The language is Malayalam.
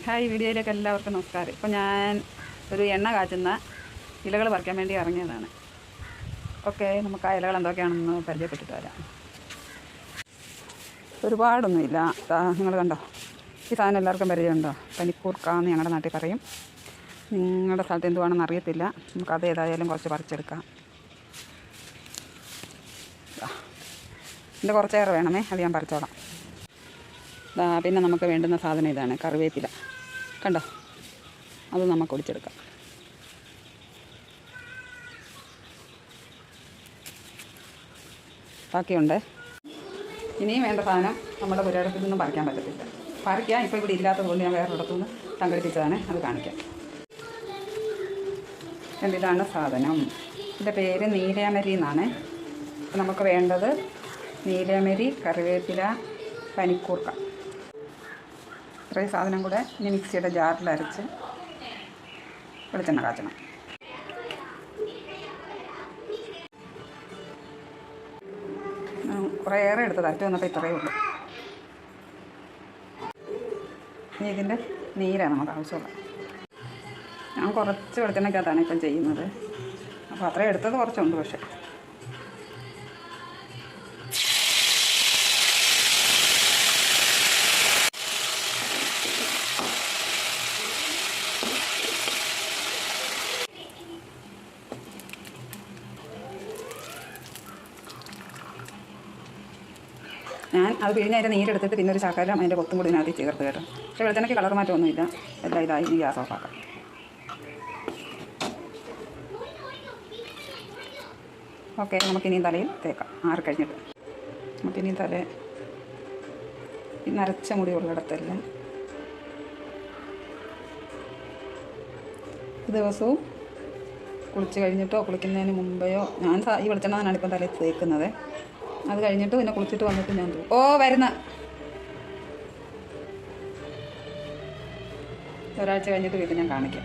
ഹായ്, വീഡിയോയിലേക്ക് എല്ലാവർക്കും നമസ്കാരം. ഇപ്പോൾ ഞാൻ ഒരു എണ്ണ കാച്ചുന്ന ഇലകൾ പറിക്കാൻ വേണ്ടി ഇറങ്ങിയതാണ്. ഓക്കെ, നമുക്ക് ആ ഇലകൾ എന്തൊക്കെയാണെന്ന് പരിചയപ്പെട്ടിട്ട് വരാം. ഒരുപാടൊന്നുമില്ല. നിങ്ങൾ കണ്ടോ, ഈ സാധനം എല്ലാവർക്കും പരിചയമുണ്ടോ? പനിക്കൂർക്കാന്ന് ഞങ്ങളുടെ നാട്ടിൽ പറയും. നിങ്ങളുടെ സ്ഥലത്ത് എന്തുവാണെന്ന് അറിയത്തില്ല. നമുക്കത് ഏതായാലും കുറച്ച് പറിച്ചെടുക്കാം. ഇതിൻ്റെ കുറച്ചേറെ വേണമേ, അത് ഞാൻ പറിച്ചോളാം. പിന്നെ നമുക്ക് വേണ്ടുന്ന സാധനം ഇതാണ്, കറിവേപ്പില. കണ്ടോ, അത് നമുക്ക് ഒടിച്ചെടുക്കാം. ബാക്കിയുണ്ട്. ഇനിയും വേണ്ട സാധനം നമ്മുടെ പുരയിടത്തിൽ നിന്നും പറിക്കാൻ പറ്റത്തില്ല. പറിക്കാൻ ഇപ്പോൾ ഇവിടെ ഇല്ലാത്തത് കൊണ്ട് ഞാൻ വേറൊരിടത്തു നിന്ന് സംഘടിപ്പിച്ചതാണ്, അത് കാണിക്കാം. ഇതാണ് സാധനം. ഇതിൻ്റെ പേര് നീലയമരി എന്നാണ്. നമുക്ക് വേണ്ടത് നീലയമരി, കറിവേപ്പില, പനിക്കൂർക്ക. ഇത്രയും സാധനം കൂടെ ഇനി മിക്സിയുടെ ജാറിൽ അരച്ച് വെളിച്ചെണ്ണ കാച്ചണം. കുറേയേറെ എടുത്ത് അരച്ച് വന്നപ്പോൾ ഇത്രയേ ഉള്ളൂ. ഇനി ഇതിൻ്റെ നീരാണ് നമുക്ക് ആവശ്യമുള്ളത്. ഞാൻ കുറച്ച് വെളിച്ചെണ്ണയ്ക്കകത്താണ് ഇപ്പം ചെയ്യുന്നത്. അപ്പോൾ അത്രയും എടുത്തത് കുറച്ചുണ്ട്. പക്ഷേ ഞാൻ അത് പിഴിഞ്ഞ് അതിൻ്റെ നീരെടുത്തിട്ട് പിന്നെ ഒരു ശകലം അതിൻ്റെ കൊത്തും കൂടി ഇതിനകത്ത് ചേർത്ത് കേട്ടോ. പക്ഷേ വെളിച്ചെണ്ണയ്ക്ക് കളർ മാറ്റമൊന്നുമില്ല. എല്ലാം ഇതായി. ഇനി ഗ്യാസ് ഓഫാക്കാം. ഓക്കെ, നമുക്കിനിയും തലയിൽ തേക്കാം. ആറ് കഴിഞ്ഞിട്ട് നമുക്കിനിയും ഈ നരച്ച മുടി ഉള്ളിടത്തെല്ലാം ദിവസവും കുളിച്ച് കഴിഞ്ഞിട്ടോ കുളിക്കുന്നതിന് മുമ്പെയോ ഞാൻ ഈ വെളിച്ചെണ്ണ തന്നെയാണ് ഇപ്പം തലയിൽ തേക്കുന്നത്. അത് കഴിഞ്ഞിട്ട് പിന്നെ കുളിച്ചിട്ട് വന്നിട്ട് ഞാൻ വരുന്ന ഒരാഴ്ച കഴിഞ്ഞിട്ട് വീട്ടിൽ ഞാൻ കാണിക്കാം.